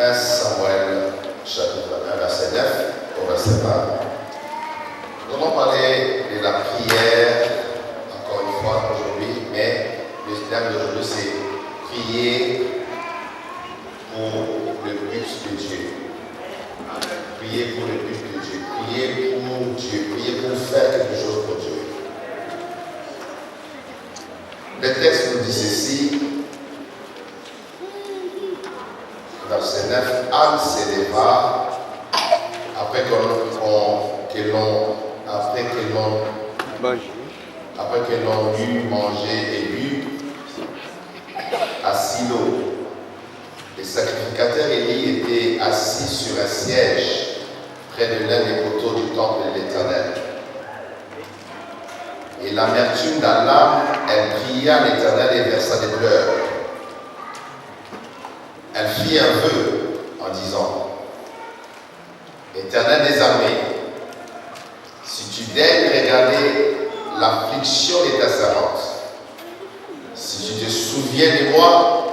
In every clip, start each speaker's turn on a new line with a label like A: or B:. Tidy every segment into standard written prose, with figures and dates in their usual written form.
A: 1 Samuel, chapitre 1, verset 9 au verset 20. Nous allons parler de la prière, encore une fois aujourd'hui, mais le thème d'aujourd'hui c'est prier pour le but de Dieu. Prier pour le but de Dieu. Prier pour Dieu. Prier pour faire quelque chose pour Dieu. Le texte nous dit ceci. Verset 9. Anne s'éleva après que l'on eut mangé et bu à Silo. Le sacrificateur Élie était assis sur un siège près de l'un des poteaux du temple de l'Éternel. Et l'amertume dans l'âme, elle pria l'Éternel et versa des pleurs. Elle fit un vœu en disant: Éternel des armées, si tu daignes regarder l'affliction de ta servante, si tu te souviens de moi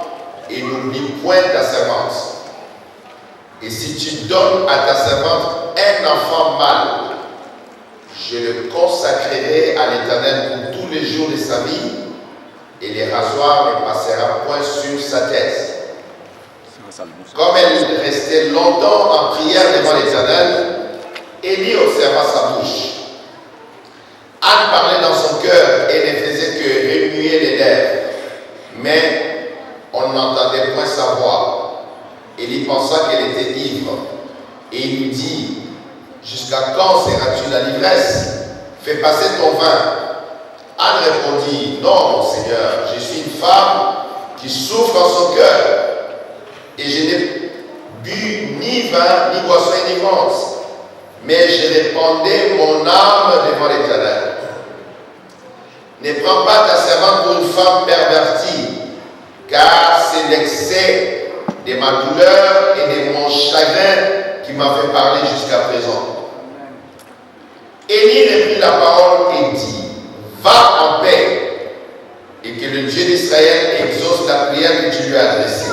A: et n'oublie point ta servante, et si tu donnes à ta servante un enfant mâle, je le consacrerai à l'Éternel pour tous les jours de sa vie, et les rasoirs ne passera point sur sa tête. Comme elle restait longtemps en prière devant l'Éternel, Élie observa sa bouche. Anne parlait dans son cœur et ne faisait que remuer les lèvres, mais on n'entendait point sa voix. Élie pensa qu'elle était ivre, et il lui dit: jusqu'à quand seras-tu la l'ivresse? Fais passer ton vin. Anne répondit: non, mon Seigneur, je suis une femme qui souffre en son cœur, et je n'ai bu ni vin ni boisson enivrante, mais je répandais mon âme devant l'Éternel. Ne prends pas ta servante pour une femme pervertie, car c'est l'excès de ma douleur et de mon chagrin qui m'a fait parler jusqu'à présent. Élie reprit la parole et dit: va en paix, et que le Dieu d'Israël exauce la prière que tu lui as adressée.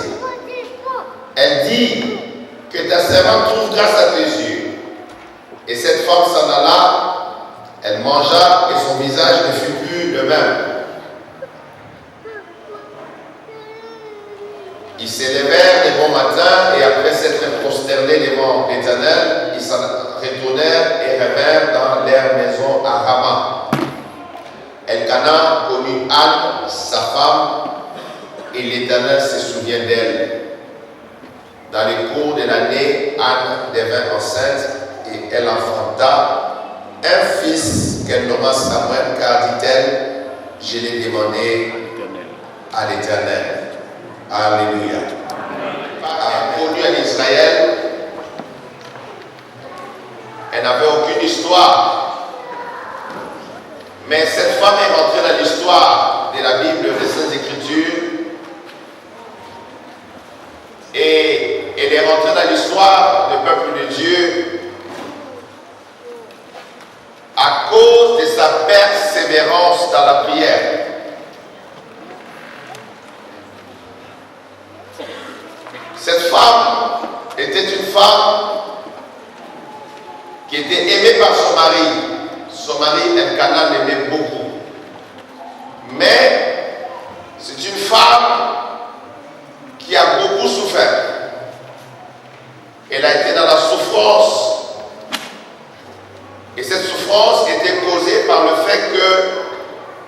A: Elle dit: que ta servante trouve grâce à tes yeux. Et cette femme s'en alla, elle mangea et son visage ne fut plus le même. Ils s'élevèrent de bon matin et après s'être prosternés devant l'Éternel, ils s'en retournèrent et revinrent dans leur maison à Rama. Elkana connut Anne, sa femme, et l'Éternel se souvient d'elle. Dans le cours de l'année, Anne devint enceinte et elle enfanta un fils qu'elle nomma Samuel, car dit-elle: je l'ai demandé à l'Éternel. Alléluia. A connu en Israël, elle n'avait aucune histoire. Mais cette femme est rentrée dans l'histoire de la Bible, des Saintes Écritures. Et elle est rentrée dans l'histoire du peuple de Dieu à cause de sa persévérance dans la prière. Cette femme était une femme qui était aimée par son mari. Son mari, Elkana, l'aimait beaucoup. Mais c'est une femme qui a beaucoup souffert. Elle a été dans la souffrance. Et cette souffrance était causée par le fait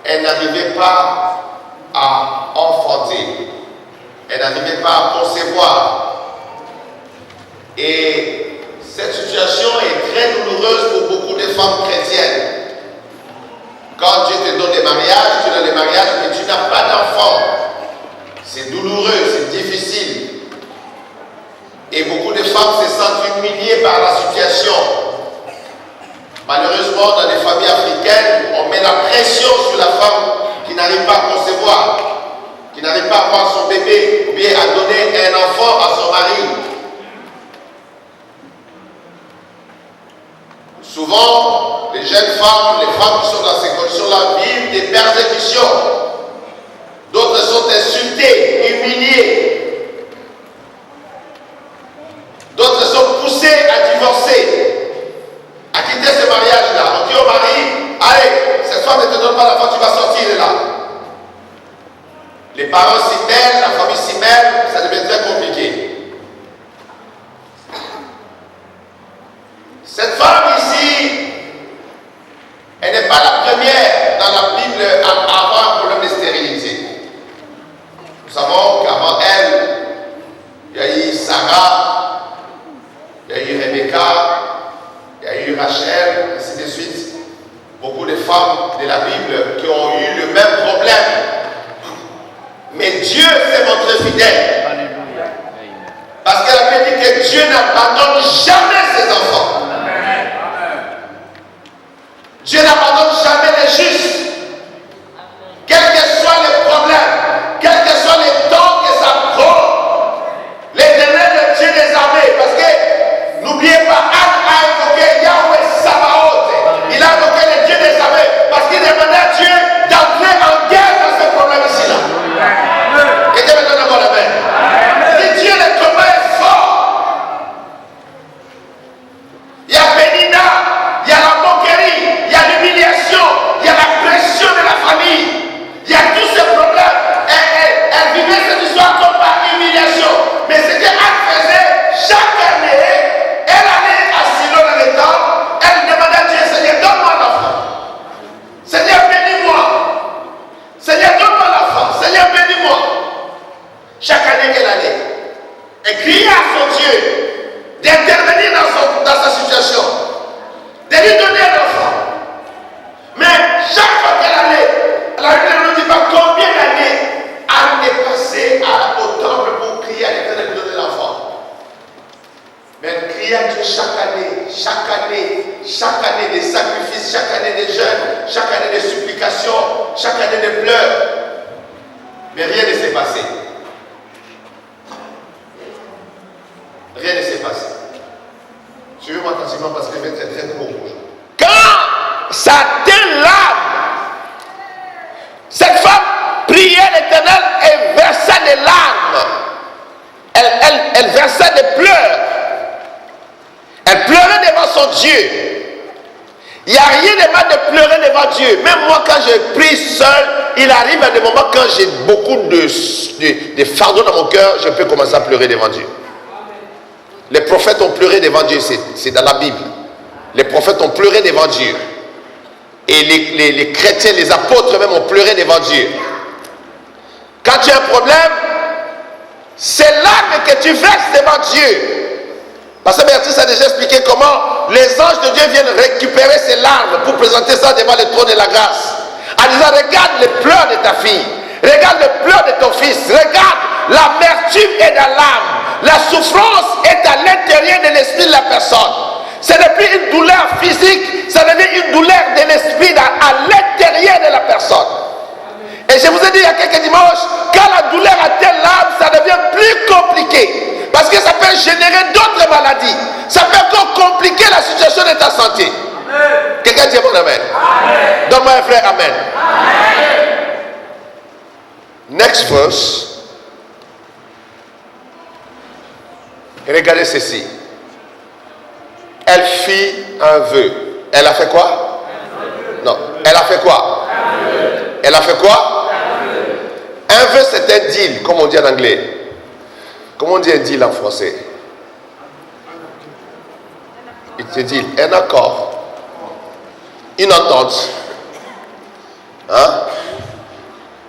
A: qu'elle n'arrivait pas à enfanter. Elle n'arrivait pas à concevoir. Et cette situation est très douloureuse pour beaucoup de femmes chrétiennes. Quand Dieu te donne des mariages, tu donnes des mariages, mais tu n'as pas d'enfant. C'est douloureux, c'est difficile. Et beaucoup de femmes se sentent humiliées par la situation. Malheureusement, dans les familles africaines, on met la pression sur la femme qui n'arrive pas à concevoir, qui n'arrive pas à avoir son bébé, ou bien à donner un enfant à son mari. Souvent, les jeunes femmes, les femmes qui sont dans ces conditions-là, vivent des persécutions. D'autres sont insultées, humiliées. quitter ce mariage-là. On dit au mari, allez, cette soir ne te donne pas l'enfant, tu vas sortir de là. Les parents s'y mêlent, la famille s'y mêle, ça devient très compliqué. Cette femme ici, elle n'est pas la première dans la Bible à avoir un problème de stérilité. Nous savons qu'avant elle, il y a eu Sarah, il y a eu Rebecca, il y a eu Rachel, ainsi de suite. Beaucoup de femmes de la Bible qui ont eu le même problème. Mais Dieu s'est montré fidèle. Parce qu'elle a dit que Dieu n'abandonne jamais ses enfants. Dieu n'abandonne jamais les justes. Quels que soient les problèmes, quels que soient les dons que ça prend, l'Éternel, le Dieu des armées, parce que n'oubliez pas, Anne a invoqué Yahweh Sabaoth. Il a invoqué le Dieu des armées parce qu'il demandait à Dieu d'entrer en guerre dans ce problème ici-là. Et Dieu me donne encore la main. Si Dieu, le combat est fort, il y a Pénina, il y a la moquerie, il y a l'humiliation, il y a la pression de la famille, il y a tous ces problèmes. Elle vivait cette histoire comme par humiliation. Mais ce qu'elle faisait chaque année, elle allait à Silo dans le temple, elle demandait à Dieu, Seigneur, donne-moi l'enfant. Seigneur, bénis-moi. Seigneur, donne-moi l'enfant. Seigneur, bénis-moi. Chaque année qu'elle allait, elle criait à son Dieu d'intervenir dans sa situation, de lui donner un enfant. Mais chaque fois qu'elle allait, la Bible ne nous dit pas combien d'années Anne est passée au temple pour crier à l'Éternel de donner l'enfant. Mais elle criait à Dieu chaque année des sacrifices, chaque année des jeûnes, chaque année des supplications, chaque année des pleurs. Mais rien ne s'est passé. Rien ne s'est passé. Suivez-moi attentivement parce que je vais être très court aujourd'hui. Quand ça atteint l'âme, cette femme priait l'Éternel et versait des larmes. Elle versait des pleurs. Elle pleurait devant son Dieu. Il n'y a rien de mal de pleurer devant Dieu. Même moi, quand je prie seul, il arrive à des moments quand j'ai beaucoup de fardeau dans mon cœur, je peux commencer à pleurer devant Dieu. Les prophètes ont pleuré devant Dieu, c'est dans la Bible. Les prophètes ont pleuré devant Dieu. Et les chrétiens, les apôtres même ont pleuré devant Dieu. Quand tu as un problème, c'est l'arme que tu verses devant Dieu. Pasteur Béatrice a déjà expliqué comment les anges de Dieu viennent récupérer ces larmes pour présenter ça devant le trône de la grâce. En disant, regarde les pleurs de ta fille, regarde les pleurs de ton fils, regarde, l'amertume est dans l'âme, la souffrance est à l'intérieur de l'esprit de la personne. Ce n'est plus une douleur physique, ça devient une douleur de l'esprit à l'intérieur de la personne. Et je vous ai dit il y a quelques dimanches, quand la douleur atteint l'âme, ça devient plus compliqué. Parce que ça peut générer d'autres maladies. Ça peut encore compliquer la situation de ta santé. Quelqu'un dit bon amen. Donne-moi un frère amen. Next verse. Regardez ceci. Elle fit un vœu. Elle a fait quoi? Non. Elle a fait quoi? Elle a fait quoi? Un vœu, c'est un deal, comme on dit en anglais. Comment on dit un deal en français? C'est deal, un accord. Une entente. Hein?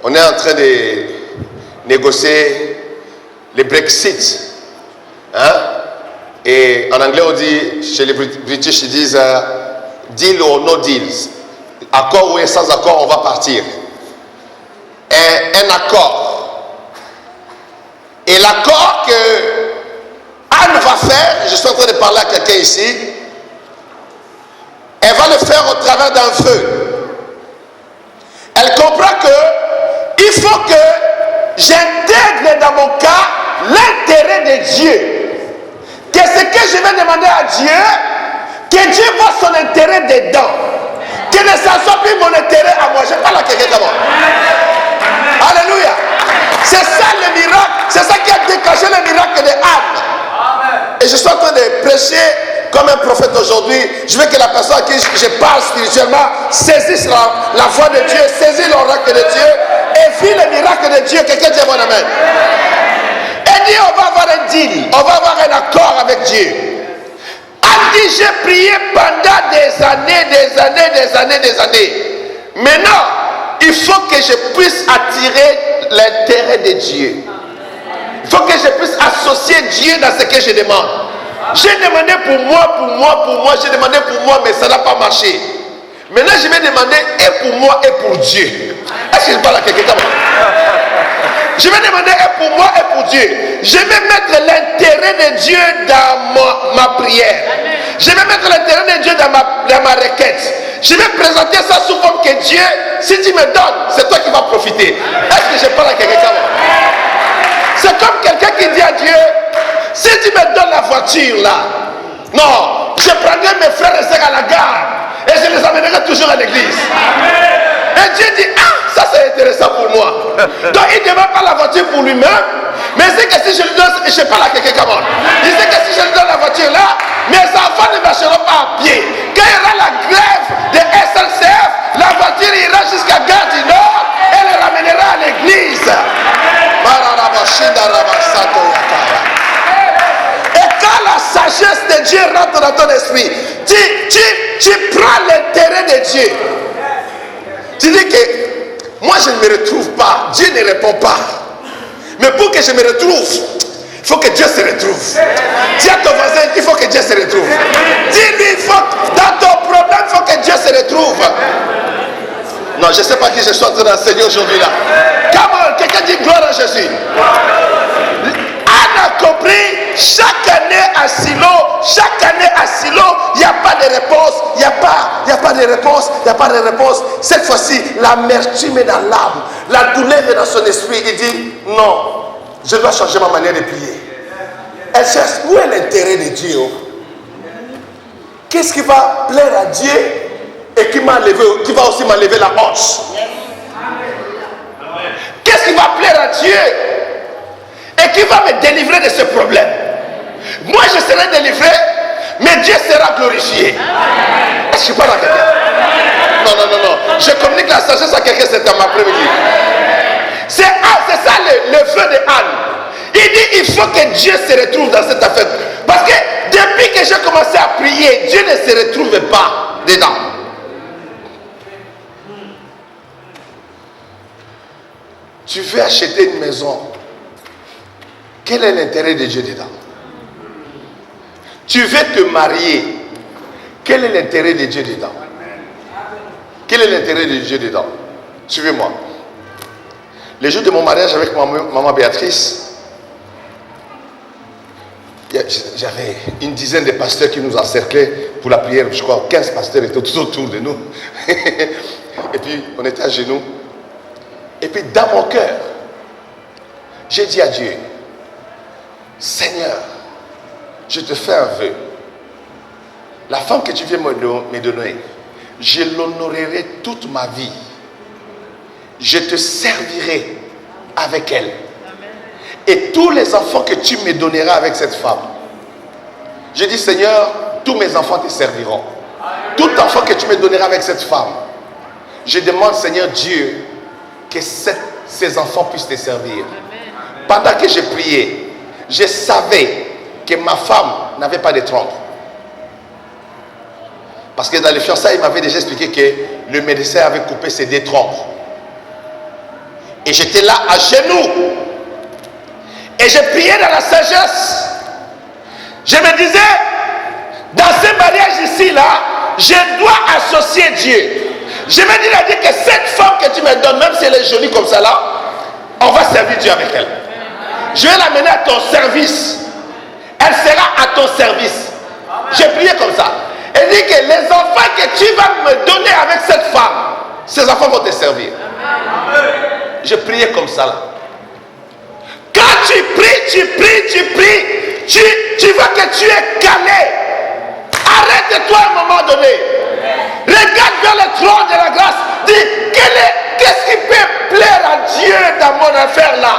A: On est en train de négocier le Brexit. Hein? Et en anglais, on dit, chez les British, ils disent deal or no deal. Accord ou sans accord, on va partir. Un accord. Et l'accord que Anne va faire, je suis en train de parler à quelqu'un ici, elle va le faire au travers d'un feu. Elle comprend que il faut que j'intègre dans mon cas l'intérêt de Dieu. Que ce que je vais demander à Dieu, que Dieu voit son intérêt dedans. Que ne soit plus mon intérêt à moi. Je parle à quelqu'un comme moi. Alléluia. C'est ça le miracle. C'est ça qui a déclenché le miracle de Anne. Et je suis en train de prêcher comme un prophète aujourd'hui.
B: aujourd'hui, je veux que la personne à qui je parle spirituellement saisisse la foi de Dieu, saisisse l'oracle de Dieu et vit le miracle de Dieu. Quelqu'un dit bon amen. Et dit on va avoir un deal, on va avoir un accord avec Dieu. A dit j'ai prié pendant des années. Maintenant, il faut que je puisse attirer l'intérêt de Dieu. Il faut que je puisse associer Dieu dans ce que je demande. J'ai demandé pour moi, j'ai demandé pour moi, mais ça n'a pas marché. Maintenant, je vais demander et pour moi et pour Dieu. Est-ce que je parle à quelqu'un? Je vais demander et pour moi et pour Dieu. Je vais mettre l'intérêt de Dieu dans ma prière. Je vais mettre l'intérêt de Dieu dans ma requête. Je vais présenter ça sous forme que Dieu, si tu me donnes, c'est toi qui vas profiter. Est-ce que je parle à quelqu'un? C'est comme quelqu'un qui dit à Dieu, si tu me donnes la voiture là, non, je prendrai mes frères et sœurs à la gare et je les amènerai toujours à l'église. Et Dieu dit, ah, ça c'est intéressant pour moi. Donc il ne demande pas la voiture pour lui-même, mais c'est que si je lui donne, je parle à quelqu'un comme il sait que si je lui donne la voiture là, mes enfants ne marcheront pas à pied. Quand il y aura la grève de SNCF, la voiture ira jusqu'à Gare du Nord et les ramènera à l'église. Et quand la sagesse de Dieu rentre dans ton esprit, tu prends l'intérêt de Dieu. Tu dis que moi je ne me retrouve pas, Dieu ne répond pas. Mais pour que je me retrouve, il faut que Dieu se retrouve. Dis à ton voisin qu'il faut que Dieu se retrouve. Dis-lui, dans ton problème, il faut que Dieu se retrouve. Non, je ne sais pas qui je suis en train d'enseigner aujourd'hui là. Comment quelqu'un dit gloire à Jésus. On a compris, chaque année à Silo, il n'y a pas de réponse, il n'y a pas de réponse. Cette fois-ci, l'amertume est dans l'âme, la douleur est dans son esprit. Il dit, non, je dois changer ma manière de prier. Elle cherche, où est l'intérêt de Dieu? Qu'est-ce qui va plaire à Dieu et qui va aussi m'enlever la hanche? Qu'est-ce qui va plaire à Dieu et qui va me délivrer de ce problème? Moi je serai délivré, mais Dieu sera glorifié. Est-ce que je parle à quelqu'un? Non. Je communique la sagesse à quelqu'un cet après-midi. C'est ça le vœu de Anne. Il dit il faut que Dieu se retrouve dans cette affaire. Parce que depuis que j'ai commencé à prier, Dieu ne se retrouve pas dedans. Tu veux acheter une maison. Quel est l'intérêt de Dieu dedans? Tu veux te marier. Quel est l'intérêt de Dieu dedans? Quel est l'intérêt de Dieu dedans? Suivez-moi. Le jour de mon mariage avec maman Béatrice, j'avais une dizaine de pasteurs qui nous encerclaient pour la prière. Je crois 15 pasteurs étaient tout autour de nous. Et puis on était à genoux. Et puis dans mon cœur, j'ai dit à Dieu, Seigneur, je te fais un vœu. La femme que tu viens me donner, je l'honorerai toute ma vie. Je te servirai avec elle. Et tous les enfants que tu me donneras avec cette femme, je dis Seigneur, tous mes enfants te serviront. Tout enfant que tu me donneras avec cette femme, je demande Seigneur Dieu, que ces enfants puissent te servir. Pendant que je priais, je savais que ma femme n'avait pas de trompe. Parce que dans les fiançailles, il m'avait déjà expliqué que le médecin avait coupé ses deux trompes. Et j'étais là à genoux. Et je priais dans la sagesse. Je me disais, dans ce mariage ici, là, je dois associer Dieu. Je me dis à Dieu que cette femme que tu me donnes, même si elle est jolie comme ça là, on va servir Dieu avec elle. Je vais l'amener à ton service. Elle sera à ton service. J'ai prié comme ça. Elle dit que les enfants que tu vas me donner avec cette femme, ces enfants vont te servir. Je priais comme ça là. Quand tu pries, tu vois que tu es calé. Arrête-toi à un moment donné. Regarde vers le trône de la grâce. Dis, qu'est-ce qui peut plaire à Dieu dans mon affaire là?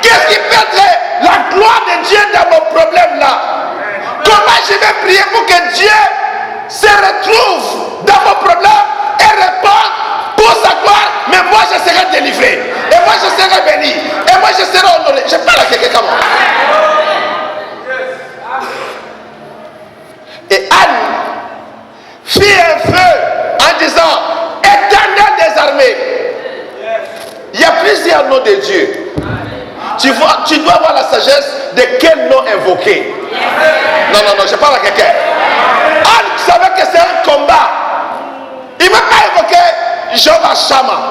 B: Qu'est-ce qui peut être la gloire de Dieu dans mon problème là? Comment je vais prier pour que Dieu se retrouve dans vos problèmes et réponde pour sa gloire. Mais moi, je serai délivré. Et moi, je serai béni. Et moi, je serai honoré. Je parle à quelqu'un comme moi. Et Anne fit un feu en disant, Éternel des armées. Il y a plusieurs noms de Dieu. Tu dois avoir la sagesse de quel nom invoquer. Non, je parle à quelqu'un. Anne savait que c'est un combat. Il ne m'a pas évoqué Jehovah Shammah.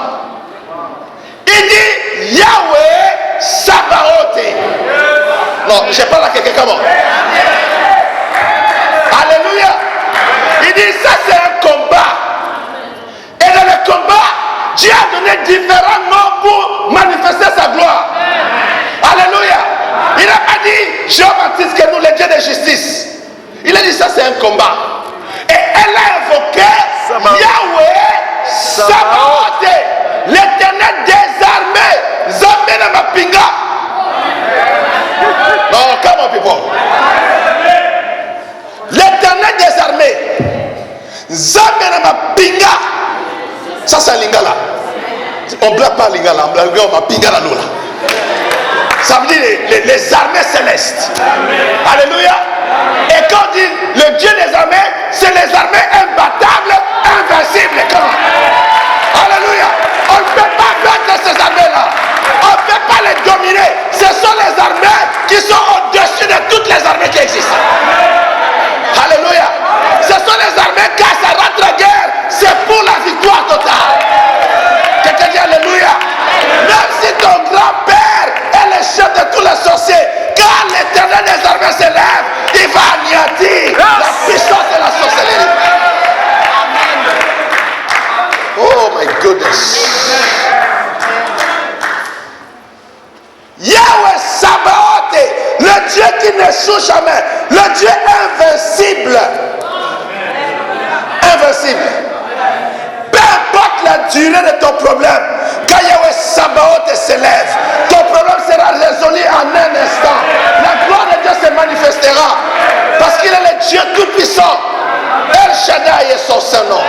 B: Il dit Yahweh Sabaoth. Non, je parle à quelqu'un comme moi. Alléluia. Il dit ça c'est un combat. Et dans le combat, Dieu a donné différents noms pour manifester sa gloire. Alléluia. Il n'a pas dit Jean-Baptiste que nous, le Dieu de justice. Il a dit ça c'est un combat. Et elle a invoqué Yahweh Sabaoth, l'éternel des armées. Zamena Mapinga. Non, come on people. L'éternel des armées. Zamena Mapinga. Ça c'est un lingala. On ne blague pas lingala, on blague Mapinga la lola. Ça veut dire les armées célestes. Alléluia. Et quand on dit le Dieu des armées, c'est les armées imbattables, invincibles. Alléluia. On ne peut pas vaincre ces armées-là. On ne peut pas les dominer. Ce sont les armées qui sont au-dessus de toutes les armées qui existent. Alléluia. Ce sont les armées qui, ça rentre la guerre, c'est pour la victoire totale. Quelqu'un dit Alléluia. Même si ton grand-père est le chef de tous les sorciers, quand l'éternel des armées s'élève, il va anéantir la puissance de la sorcellerie. Oh my goodness. Yahweh Sabaoth, le Dieu qui n'échoue jamais, le Dieu invincible. Invincible. Peu importe la durée de ton problème, quand Yahweh Sabaoth s'élève, ton problème sera résolu en un instant. La gloire de Dieu se manifestera parce qu'il est le Dieu tout-puissant. El Shaddai est son saint nom.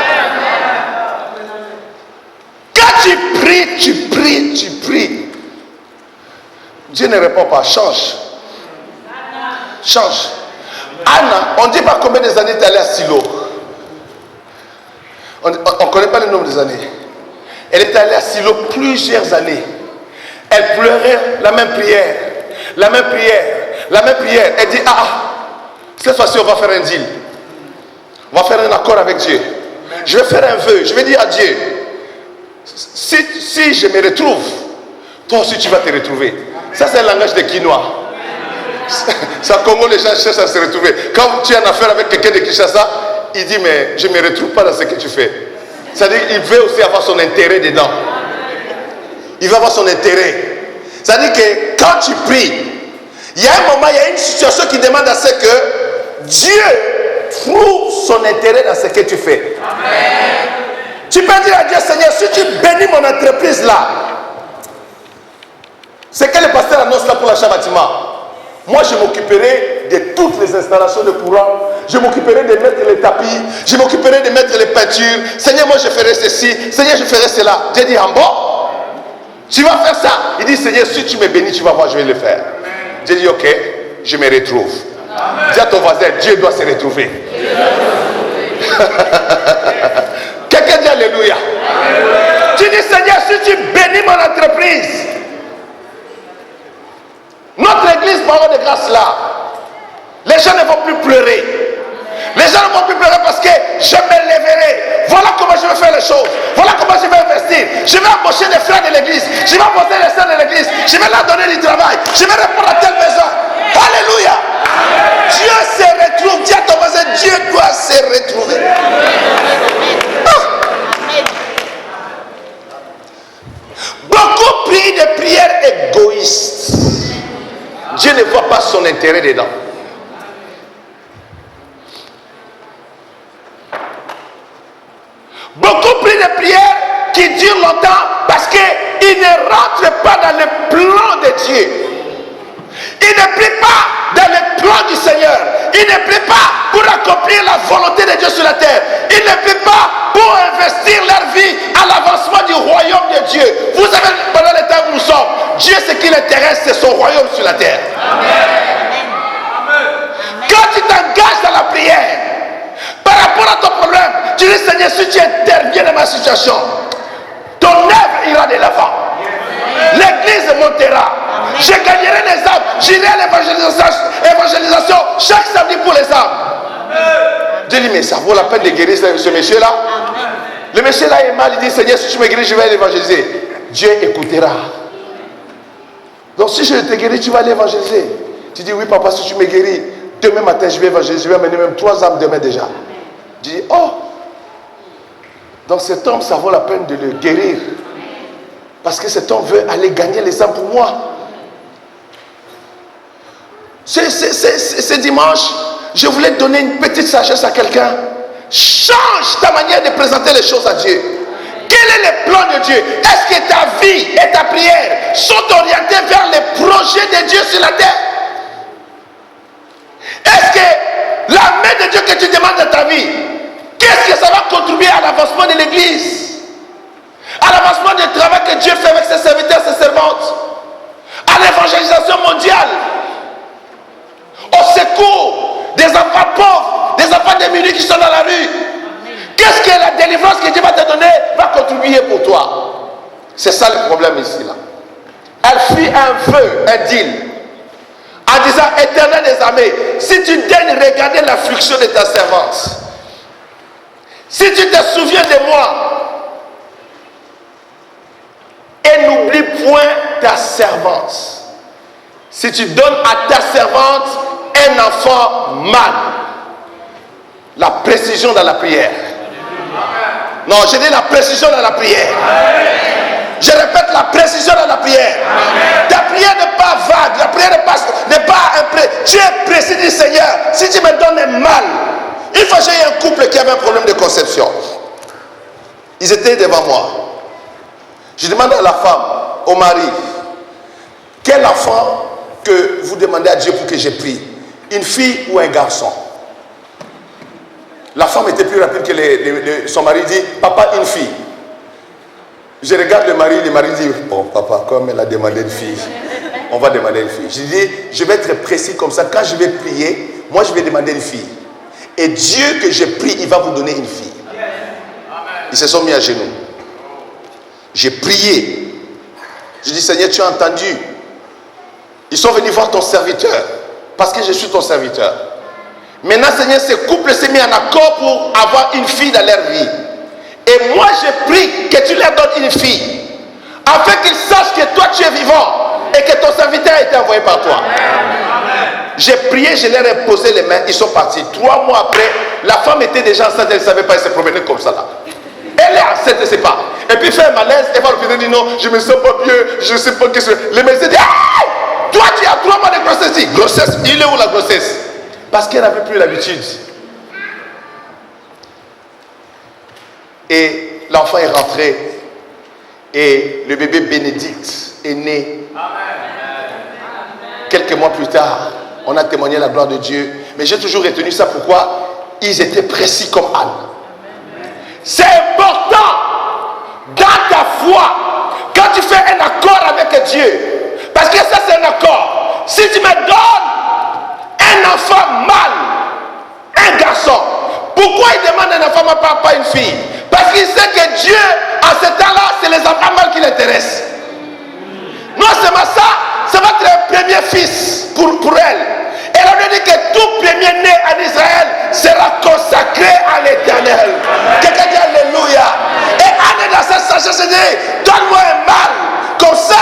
B: Quand tu pries, Dieu ne répond pas. Change. Anna, on ne dit pas combien des années tu es allé à Silo. On ne connaît pas le nombre des années. Elle est allée à Silo plusieurs années. Elle pleurait la même prière. Elle dit, cette fois-ci on va faire un deal. On va faire un accord avec Dieu. Je vais faire un vœu. Je vais dire à Dieu, si je me retrouve, toi aussi tu vas te retrouver. Ça c'est le langage de Quinois. C'est en Congo, les gens cherchent à se retrouver. Quand tu as une affaire avec quelqu'un de Kinshasa, il dit, mais je ne me retrouve pas dans ce que tu fais. C'est-à-dire qu'il veut aussi avoir son intérêt dedans. Il va avoir son intérêt. C'est-à-dire que quand tu pries, il y a un moment, il y a une situation qui demande à ce que Dieu trouve son intérêt dans ce que tu fais. Amen. Tu peux dire à Dieu, Seigneur, si tu bénis mon entreprise là, c'est que le pasteur annonce là pour l'achat bâtiment. Moi, je m'occuperai de toutes les installations de courant. Je m'occuperai de mettre les tapis. Je m'occuperai de mettre les peintures. Seigneur, moi, je ferai ceci. Seigneur, je ferai cela. Dieu dit, en bon, tu vas faire ça. Il dit, Seigneur, si tu me bénis, tu vas voir, je vais le faire. Dieu dit, ok, je me retrouve. Dis à ton voisin, Dieu doit se retrouver. Quelqu'un dit Alléluia. Tu dis, Seigneur, si tu bénis mon entreprise, notre église parole de grâce là, les gens ne vont plus pleurer. Les gens ne vont plus pleurer parce que je me lèverai. Voilà comment je vais faire les choses. Voilà comment je vais investir. Je vais embaucher les frères de l'église. Je vais embaucher les sœurs de l'église. Je vais leur donner du travail. Je vais répondre à telle maison. Alléluia. Dieu se retrouve. Dis à ton voisin, Dieu doit se retrouver. Beaucoup prient des prières égoïstes. Dieu ne voit pas son intérêt dedans. Beaucoup prient des prières qui durent longtemps parce qu'ils ne rentrent pas dans le plan de Dieu. Il ne prie pas dans le plan du Seigneur. Il ne prie pas pour accomplir la volonté de Dieu sur la terre. Il ne prie pas pour investir leur vie à l'avancement du royaume de Dieu. Vous savez, pendant le temps où nous sommes, Dieu, ce qui l'intéresse, c'est son royaume sur la terre. Amen. Quand tu t'engages dans la prière, par rapport à ton problème, tu dis, Seigneur, si tu interviens dans ma situation, ton œuvre ira de l'avant. L'église montera. Je gagnerai les âmes. J'irai à l'évangélisation chaque samedi pour les âmes. Dieu dit, mais ça vaut la peine de guérir ce monsieur-là. Le monsieur-là est mal. Il dit, Seigneur, si tu me guéris, je vais l'évangéliser. Dieu écoutera. Donc si je te guéris, tu vas l'évangéliser. Tu dis, oui papa, si tu me guéris, demain matin, je vais évangéliser. Je vais amener même 3 âmes demain déjà. Je dis, oh. Donc cet homme, ça vaut la peine de le guérir. Parce que cet homme veut aller gagner les âmes pour moi. Ce dimanche, je voulais donner une petite sagesse à quelqu'un. Change ta manière de présenter les choses à Dieu. Quel est le plan de Dieu? Est-ce que ta vie et ta prière sont orientées vers les projets de Dieu sur la terre? Est-ce que la main de Dieu que tu demandes dans ta vie, qu'est-ce que ça va contribuer à l'avancement de l'église? À l'avancement du travail que Dieu fait avec ses serviteurs, ses servantes? À l'évangélisation mondiale? Au secours des enfants pauvres, des enfants démunis qui sont dans la rue? Qu'est-ce que la délivrance que Dieu va te donner va contribuer pour toi? C'est ça le problème ici là. Elle fit un vœu, un deal, en disant, Éternel des armées, si tu daignes regarder l'affliction de ta servante, si tu te souviens de moi, et n'oublie point ta servante, si tu donnes à ta servante un enfant mâle, la précision dans la prière. Non, je dis la précision dans la prière. Je répète, la précision dans la prière. Ta prière n'est pas vague, la prière n'est pas tu es précis du Seigneur. Si tu me donnes un mal, une fois j'ai eu un couple qui avait un problème de conception. Ils étaient devant moi. Je demande à la femme, au mari, quel enfant que vous demandez à Dieu pour que je prie? Une fille ou un garçon? La femme était plus rapide que son mari dit, papa, une fille. Je regarde le mari dit, bon papa, comme elle a demandé une fille, on va demander une fille. Je dis, je vais être précis comme ça, quand je vais prier, moi je vais demander une fille. Et Dieu que je prie, il va vous donner une fille. Ils se sont mis à genoux. J'ai prié. Je dis, Seigneur, tu as entendu. Ils sont venus voir ton serviteur, parce que je suis ton serviteur. Maintenant, Seigneur, ce couple s'est mis en accord pour avoir une fille dans leur vie. Et moi, je prie que tu leur donnes une fille, afin qu'ils sachent que toi, tu es vivant et que ton serviteur a été envoyé par toi. J'ai prié, je leur ai posé les mains, ils sont partis. 3 mois après, la femme était déjà enceinte, elle ne savait pas, elle se promenait comme ça là. Elle est enceinte, elle ne sait pas. Et puis, fait un malaise, elle va l'hôpital dire non, je ne me sens pas bien, je ne sais pas qu'est-ce que. Le médecin dit, hey, toi, tu as 3 mois de grossesse. Grossesse, il est où la grossesse? Parce qu'elle n'avait plus l'habitude. Et l'enfant est rentré. Et le bébé Bénédicte est né. Quelques mois plus tard, on a témoigné la gloire de Dieu. Mais j'ai toujours retenu ça. Pourquoi? Ils étaient précis comme Anne. C'est important dans ta foi, quand tu fais un accord avec Dieu. Parce que ça, c'est un accord. Si tu me donnes un enfant mâle, un garçon, pourquoi il demande un enfant mâle, pas une fille? Parce qu'il sait que Dieu, en ce temps-là, c'est les enfants mâles qui l'intéressent. Non seulement ça va être un premier fils pour elle. Elle a dit que tout premier né en Israël sera consacré à l'Éternel. Quelqu'un dit Alléluia. Et Anne, dans sa sagesse, dit, donne-moi un mâle. Comme ça,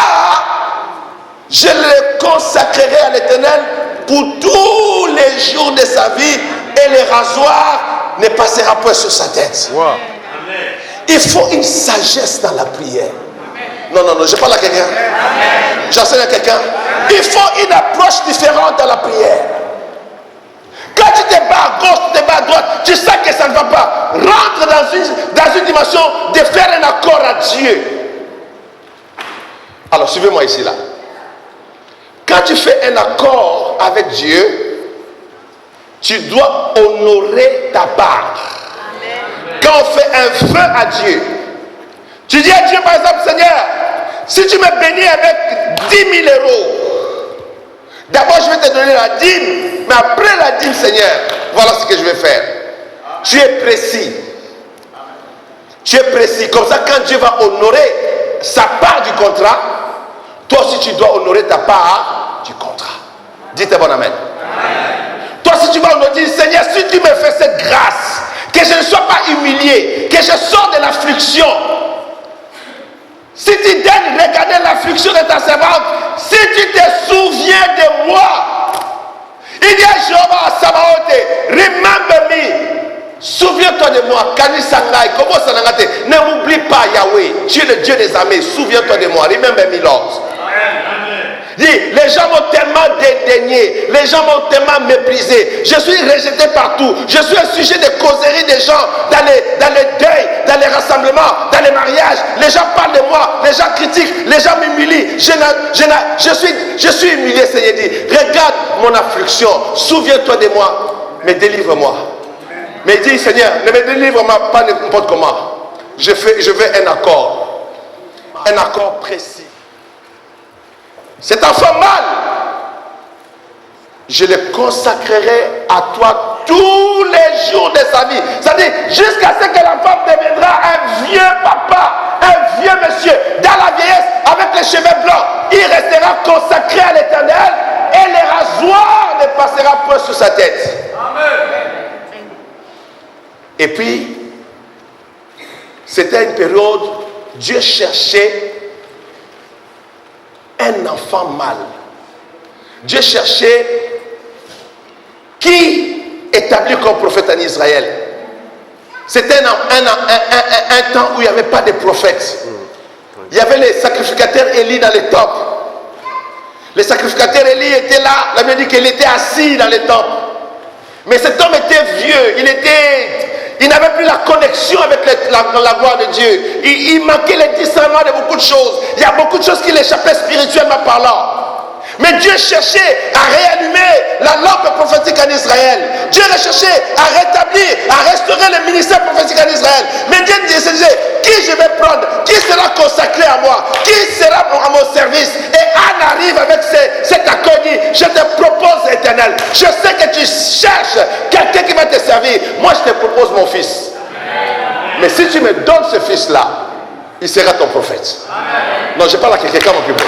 B: je le consacrerai à l'Éternel pour tous les jours de sa vie, et le rasoir ne passera pas sur sa tête. Wow. Il faut une sagesse dans la prière. Non, je parle à quelqu'un. J'enseigne à quelqu'un. Il faut une approche différente dans la prière. Quand tu te bats à gauche, tu te bats à droite, tu sens que ça ne va pas. Rentre dans une dimension de faire un accord à Dieu. Alors, suivez-moi ici là. Quand tu fais un accord avec Dieu, tu dois honorer ta part. Quand on fait un vœu à Dieu, tu dis à Dieu par exemple, Seigneur, si tu me bénis avec 10 000 euros, d'abord je vais te donner la dîme, mais après la dîme, Seigneur, voilà ce que je vais faire. Tu es précis. Tu es précis. Comme ça, quand Dieu va honorer sa part du contrat, toi aussi tu dois honorer ta part du contrat. Dites un bon amen. Toi si tu vas honorer, dis Seigneur, si tu me fais cette grâce, que je ne sois pas humilié, que je sors de l'affliction. Si tu daignes regarder l'affliction de ta servante, si tu te souviens de moi, il dit à Jéhovah Sabaoth, remember me. Souviens-toi de moi. Kani Sangai, comment ça n'a été? Ne m'oublie pas, Yahweh. Tu es le Dieu des armées. Souviens-toi de moi. Remember me, Lord. Dis, les gens m'ont tellement dédaigné, les gens m'ont tellement méprisé, je suis rejeté partout, je suis un sujet de causerie des gens dans les deuils, dans les rassemblements, dans les mariages. Les gens parlent de moi, les gens critiquent, les gens m'humilient. Je suis humilié, Seigneur. Dit, regarde mon affliction, souviens-toi de moi, mais délivre-moi. Mais dis, Seigneur, ne me délivre pas n'importe comment. Je veux un accord précis. Cet enfant mâle, je le consacrerai à toi tous les jours de sa vie. C'est-à-dire jusqu'à ce que l'enfant deviendra un vieux papa, un vieux monsieur, dans la vieillesse, avec les cheveux blancs. Il restera consacré à l'Éternel et les rasoirs ne passera point sur sa tête. Amen. Et puis, c'était une période, Dieu cherchait un enfant mâle. Dieu cherchait qui établit comme prophète en Israël. C'était un temps où il n'y avait pas de prophètes. Il y avait les sacrificateurs Élie dans les temples. Les sacrificateurs Élie étaient là. La Bible dit qu'il était assis dans les temples. Mais cet homme était vieux. Il n'avait plus la connexion avec la gloire de Dieu. Il manquait le discernement de beaucoup de choses. Il y a beaucoup de choses qui l'échappaient spirituellement parlant. Mais Dieu cherchait à réallumer la lampe prophétique en Israël. Dieu cherchait à rétablir, à restaurer le ministère prophétique en Israël. Mais Dieu disait, qui je vais prendre? Qui sera consacré à moi? Qui sera à mon service? Et Anne arrive avec cet accord, dit, je te propose, Éternel. Je sais que tu cherches quelqu'un qui va te servir. Moi, je te propose mon fils. Mais si tu me donnes ce fils-là, il sera ton prophète. Non, je parle à quelqu'un mon public.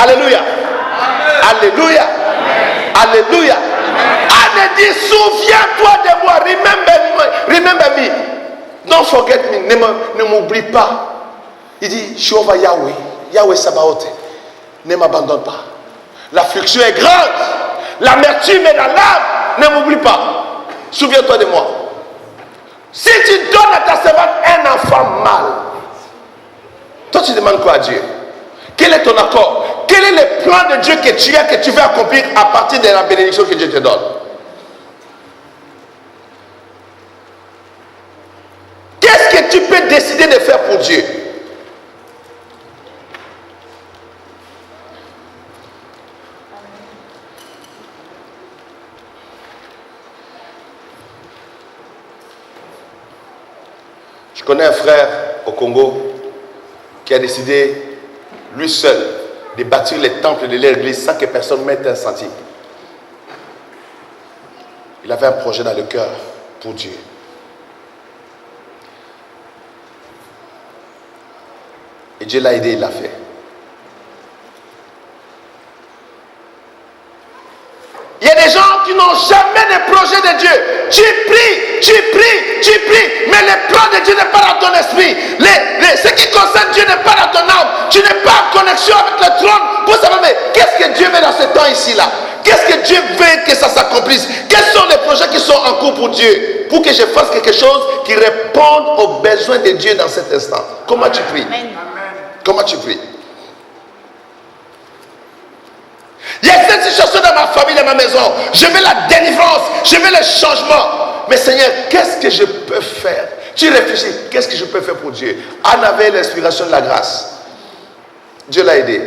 B: Alléluia. Amen. Alléluia. Amen. Alléluia. Anne dit, souviens-toi de moi. Remember me. Don't forget me. Ne m'oublie pas. Il dit, Jéhovah Yahweh. Yahweh Sabaoth. Ne m'abandonne pas. L'affliction est grande. L'amertume est dans l'âme. Ne m'oublie pas. Souviens-toi de moi. Si tu donnes à ta servante un enfant mâle, toi tu demandes quoi à Dieu? Quel est ton accord? Quel est le plan de Dieu que tu as, que tu veux accomplir à partir de la bénédiction que Dieu te donne? Qu'est-ce que tu peux décider de faire pour Dieu? Je connais un frère au Congo qui a décidé, lui seul, de bâtir les temples de l'église sans que personne mette un centime. Il avait un projet dans le cœur pour Dieu. Et Dieu l'a aidé, il l'a fait. Il y a des gens qui n'ont jamais de projet de Dieu. Tu pries, mais le plan de Dieu n'est pas dans ton esprit. Ce qui concerne Dieu n'est pas dans ton âme. Tu n'es pas en connexion avec le trône pour savoir, mais qu'est-ce que Dieu veut dans ce temps ici-là? Qu'est-ce que Dieu veut que ça s'accomplisse? Quels sont les projets qui sont en cours pour Dieu? Pour que je fasse quelque chose qui réponde aux besoins de Dieu dans cet instant. Comment tu pries? Comment tu pries? Il y a cette situation dans ma famille, dans ma maison. Je veux la délivrance, je veux le changement. Mais Seigneur, qu'est-ce que je peux faire? Tu réfléchis, qu'est-ce que je peux faire pour Dieu? Anne avait l'inspiration de la grâce. Dieu l'a aidé.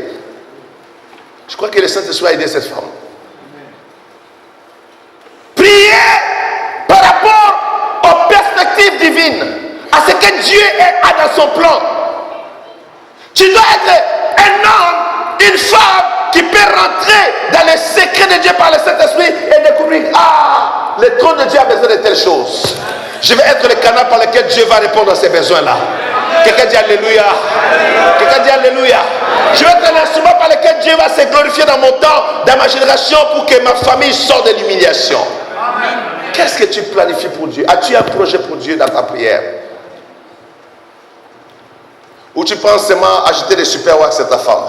B: Je crois que le Saint-Esprit a aidé cette femme. Priez par rapport aux perspectives divines, à ce que Dieu a dans son plan. Tu dois être un homme, une femme qui peut rentrer dans les secrets de Dieu par le Saint-Esprit et découvrir, ah, le trône de Dieu a besoin de telles choses. Je vais être le canal par lequel Dieu va répondre à ces besoins-là. Quelqu'un dit Alléluia. Quelqu'un dit Alléluia. Je vais être l'instrument par lequel Dieu va se glorifier dans mon temps, dans ma génération, pour que ma famille sorte de l'humiliation. Qu'est-ce que tu planifies pour Dieu? As-tu un projet pour Dieu dans ta prière? Ou tu penses seulement ajouter des super wax à ta femme?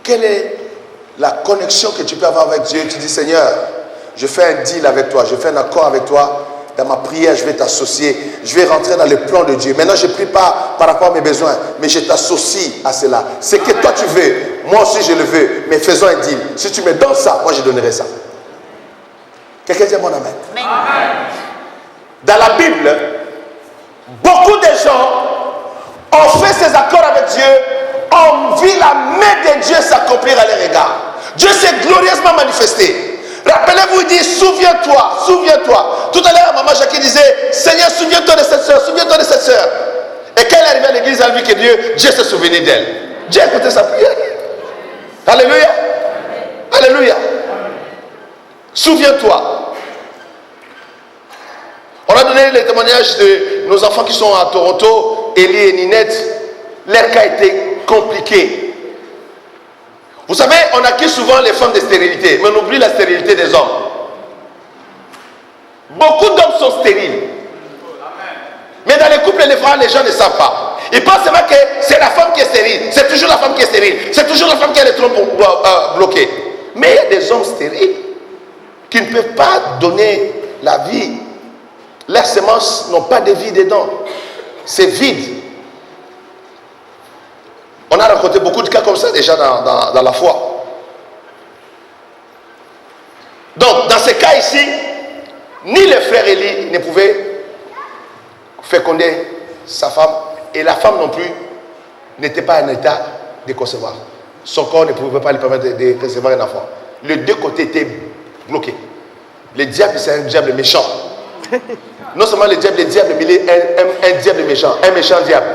B: Quelle est la connexion que tu peux avoir avec Dieu? Tu dis, Seigneur, je fais un deal avec toi, je fais un accord avec toi. Dans ma prière, je vais t'associer. Je vais rentrer dans le plan de Dieu. Maintenant, je ne prie pas par rapport à mes besoins, mais je t'associe à cela. Ce que toi tu veux, moi aussi je le veux, mais faisons un deal. Si tu me donnes ça, moi je donnerai ça. Quelqu'un dit mon amen. Dans la Bible, beaucoup de gens ont fait ces accords avec Dieu, ont vu la main de Dieu s'accomplir à leur égard. Dieu s'est glorieusement manifesté. Rappelez-vous, il dit, souviens-toi, souviens-toi. Tout à l'heure, maman Jackie disait, Seigneur, souviens-toi de cette soeur, souviens-toi de cette soeur. Et quand elle est arrivée à l'église, elle a vu que Dieu s'est souvenu d'elle. Dieu a écouté sa prière. Alléluia. Alléluia. Souviens-toi. On a donné les témoignages de nos enfants qui sont à Toronto, Élie et Ninette. Leur cas était compliqué. Vous savez, on accuse souvent les femmes de stérilité, mais on oublie la stérilité des hommes. Beaucoup d'hommes sont stériles. Mais dans les couples et les femmes, les gens ne savent pas. Ils pensent seulement que c'est la femme qui est stérile. C'est toujours la femme qui est stérile. C'est toujours la femme qui a les trompes bloquées. Mais il y a des hommes stériles qui ne peuvent pas donner la vie. Leurs semences n'ont pas de vie dedans. C'est vide. On a rencontré beaucoup de cas comme ça déjà dans la foi. Donc, dans ces cas ici, ni le frère Élie ne pouvait féconder sa femme, et la femme non plus n'était pas en état de concevoir. Son corps ne pouvait pas lui permettre de recevoir un enfant. Les deux côtés étaient bloqués. Le diable, c'est un diable méchant. Non seulement le diable, mais il est un diable méchant, un méchant diable.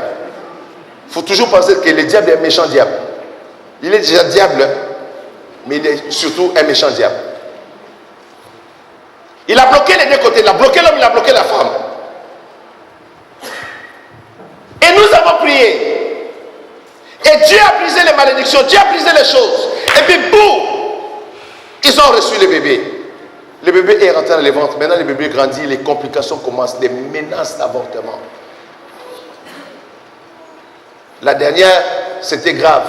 B: Il faut toujours penser que le diable est un méchant diable. Il est déjà diable, mais il est surtout un méchant diable. Il a bloqué les deux côtés. Il a bloqué l'homme, il a bloqué la femme. Et nous avons prié. Et Dieu a brisé les malédictions, Dieu a brisé les choses. Et puis boum, ils ont reçu le bébé. Le bébé est rentré dans le ventre. Maintenant le bébé grandit, les complications commencent, des menaces d'avortement. La dernière, c'était grave.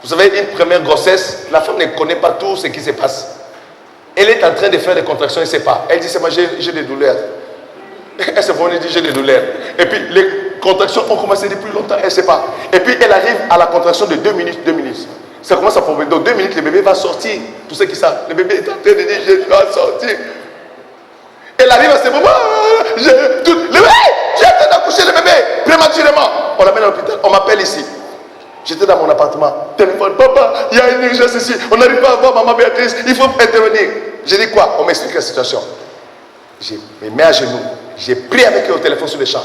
B: Vous savez, une première grossesse, la femme ne connaît pas tout ce qui se passe. Elle est en train de faire des contractions, elle ne sait pas. Elle dit, c'est moi, j'ai des douleurs. Elle se voit, elle dit, j'ai des douleurs. Et puis, les contractions ont commencé depuis longtemps, elle ne sait pas. Et puis, elle arrive à la contraction de 2 minutes, 2 minutes. Ça commence à provoquer. Donc, 2 minutes, le bébé va sortir. Tous ceux qui savent, le bébé est en train de dire, je dois sortir. Elle arrive à ce moment, j'ai en train d'accoucher le bébé, prématurément. On l'amène à l'hôpital, on m'appelle ici. J'étais dans mon appartement, téléphone, papa, il y a une urgence ici, on n'arrive pas à voir maman Béatrice, il faut intervenir. J'ai dit quoi? On m'explique la situation. J'ai mes mains à genoux, j'ai prié avec eux au téléphone sur les champs.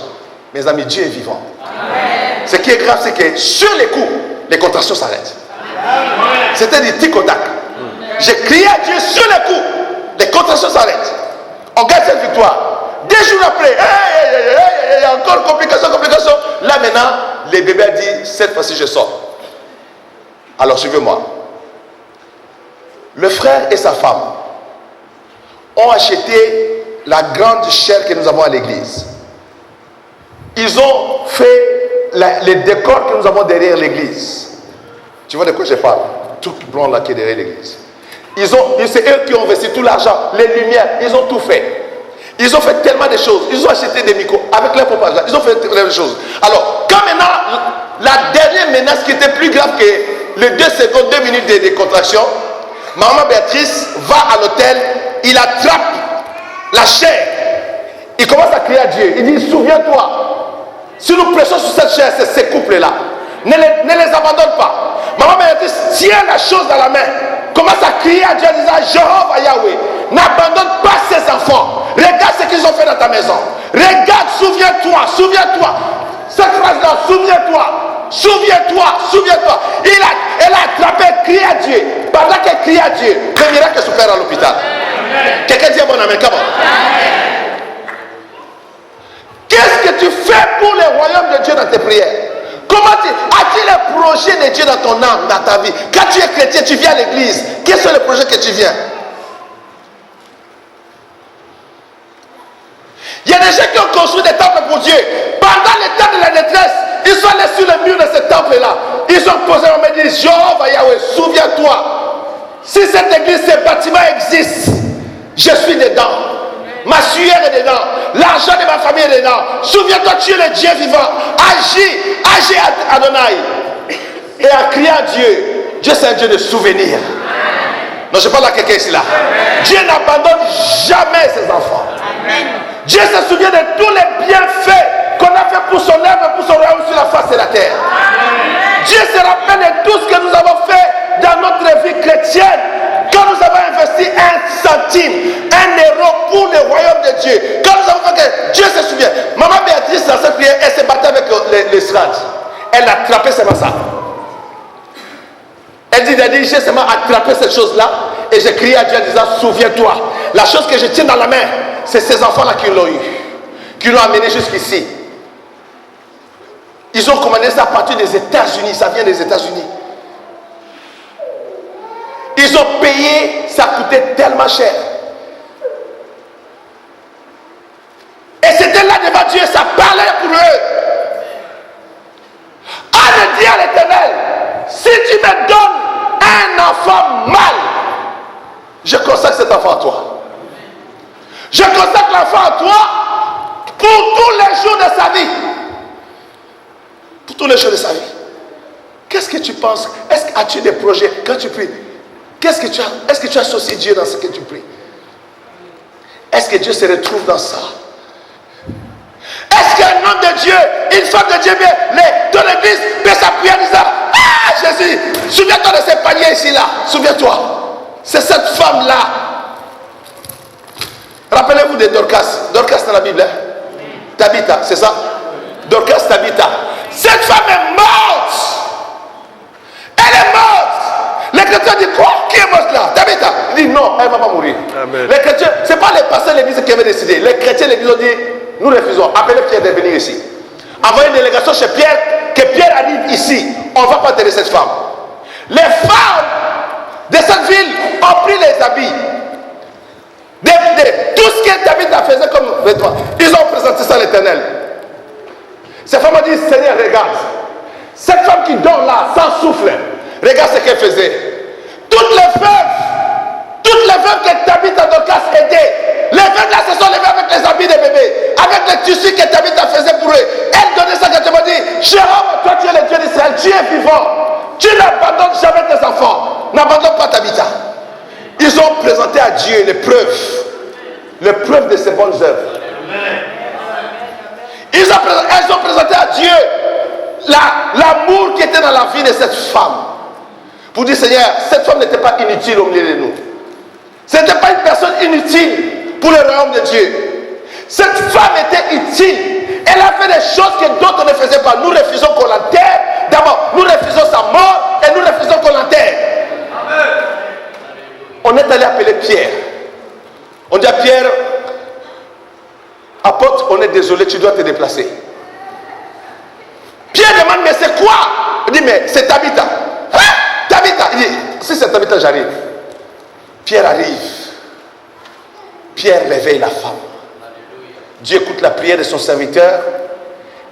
B: Mes amis, Dieu est vivant. Amen. Ce qui est grave, c'est que sur les coups, les contractions s'arrêtent. C'était du tic au tac. J'ai crié à Dieu sur les coups, les contractions s'arrêtent. On gagne cette victoire. 2 jours après, il y a encore complications. Là maintenant, le bébé a dit, cette fois-ci je sors. Alors suivez-moi. Le frère et sa femme ont acheté la grande chaire que nous avons à l'église. Ils ont fait les décors que nous avons derrière l'église. Tu vois de quoi je parle? Tout blanc là qui est derrière l'église. C'est eux qui ont investi tout l'argent, les lumières, ils ont tout fait. Ils ont fait tellement de choses. Ils ont acheté des micros avec leur propre argent. Ils ont fait tellement de choses. Alors, quand maintenant, la dernière menace qui était plus grave que les 2 secondes, 2 minutes de contraction, maman Béatrice va à l'hôtel, il attrape la chair. Il commence à crier à Dieu. Il dit, souviens-toi, si nous prêchons sur cette chair, c'est ces couples-là. Ne les abandonne pas. Maman Béatrice, tiens la chose dans la main. Commence à crier à Dieu en disant, Jéhovah Yahweh, n'abandonne pas ses enfants. Regarde ce qu'ils ont fait dans ta maison. Regarde, souviens-toi, souviens-toi. Cette phrase-là, souviens-toi, souviens-toi, souviens-toi. Elle a attrapé, crié à Dieu. Pendant qu'elle crie à Dieu, le miracle s'opère à l'hôpital. Quelqu'un dit bon amen, comment? Qu'est-ce que tu fais pour le royaume de Dieu dans tes prières? Comment as-tu les projets de Dieu dans ton âme, dans ta vie? Quand tu es chrétien, tu viens à l'église. Quels sont les projets que tu viens? Il y a des gens qui ont construit des temples pour Dieu. Pendant le temps de la détresse, ils sont allés sur le mur de ce temple-là. Ils ont posé leur main et dit, Jéhovah Yahweh, souviens-toi. Si cette église, ce bâtiment existe, je suis dedans. Ma sueur est dedans. L'argent de ma famille est dedans. Souviens-toi, tu es le Dieu vivant. Agis Adonai. Et à crier à Dieu. Dieu, c'est un Dieu de souvenirs. Non, je parle à quelqu'un ici là. Dieu n'abandonne jamais ses enfants. Dieu se souvient de tous les bienfaits qu'on a fait pour son œuvre, pour son royaume sur la face de la terre. Dieu se rappelle de tout ce que nous avons fait dans notre vie chrétienne. Quand nous avons investi 1 centime, 1 euro pour le royaume de Dieu. Quand nous avons fait que Dieu se souvient. Maman Béatrice, dans cette prière, elle s'est battue avec les strades. Elle a attrapé seulement ça. Elle dit, Daddy, j'ai seulement attrapé cette chose-là. Et j'ai crié à Dieu en disant, souviens-toi. La chose que je tiens dans la main, c'est ces enfants-là qui l'ont eu. Qui l'ont amené jusqu'ici. Ils ont commandé ça à partir des États-Unis. Ça vient des États-Unis. Ils ont payé, ça coûtait tellement cher. Et c'était là devant Dieu, ça parlait pour eux. On dit à l'Éternel, si tu me donnes un enfant mâle, je consacre cet enfant à toi. Je consacre l'enfant à toi pour tous les jours de sa vie. Pour tous les jours de sa vie. Qu'est-ce que tu penses? Est-ce que as-tu des projets quand tu pries? Est-ce que tu associes Dieu dans ce que tu pries? Est-ce que Dieu se retrouve dans ça? Est-ce qu'un homme de Dieu, une femme de Dieu, ton église peut s'appuyer en disant, ah Jésus, souviens-toi de ces paniers ici là, souviens-toi. C'est cette femme-là. Rappelez-vous de Dorcas. Dorcas dans la Bible, hein? Tabitha, c'est ça? Dorcas Tabitha. Cette femme est morte. Elle est morte. Les chrétiens disent quoi? Qui est mort là? Tabitha. Il dit non, elle ne va pas mourir. Amen. Les chrétiens, ce n'est pas les pasteurs de l'église qui avaient décidé. Les chrétiens de l'église ont dit, nous refusons. Appelez Pierre de venir ici. Envoyez une délégation chez Pierre, que Pierre arrive ici. On ne va pas enterrer cette femme. Les femmes de cette ville ont pris les habits. Tout ce que Tabitha faisait comme vêtements. Ils ont présenté ça à l'Éternel. Cette femme a dit, Seigneur, regarde. Cette femme qui dort là, sans souffle. Regarde ce qu'elle faisait. Toutes les veuves que Tabitha Dorcas aidait, les veuves là se sont levées avec les habits des bébés, avec les tissus que Tabitha faisait pour eux. Elle donnait ça quand tu m'as dit, Jéhovah, toi tu es le Dieu d'Israël, tu es vivant. Tu n'abandonnes jamais tes enfants. N'abandonne pas Tabitha. Ils ont présenté à Dieu les preuves de ses bonnes œuvres. Elles ont présenté à Dieu l'amour qui était dans la vie de cette femme. Pour dire, Seigneur, cette femme n'était pas inutile au milieu de nous. Ce n'était pas une personne inutile pour le royaume de Dieu. Cette femme était utile. Elle a fait des choses que d'autres ne faisaient pas. Nous refusons qu'on l'enterre. D'abord, nous refusons sa mort et nous refusons qu'on l'enterre. On est allé appeler Pierre. On dit à Pierre, apôtre, on est désolé, tu dois te déplacer. Pierre demande, mais c'est quoi? Il dit, mais c'est Tabitha. Hein? Tabitha. Il dit, si c'est Tabitha, j'arrive. Pierre arrive. Pierre réveille la femme. Dieu écoute la prière de son serviteur.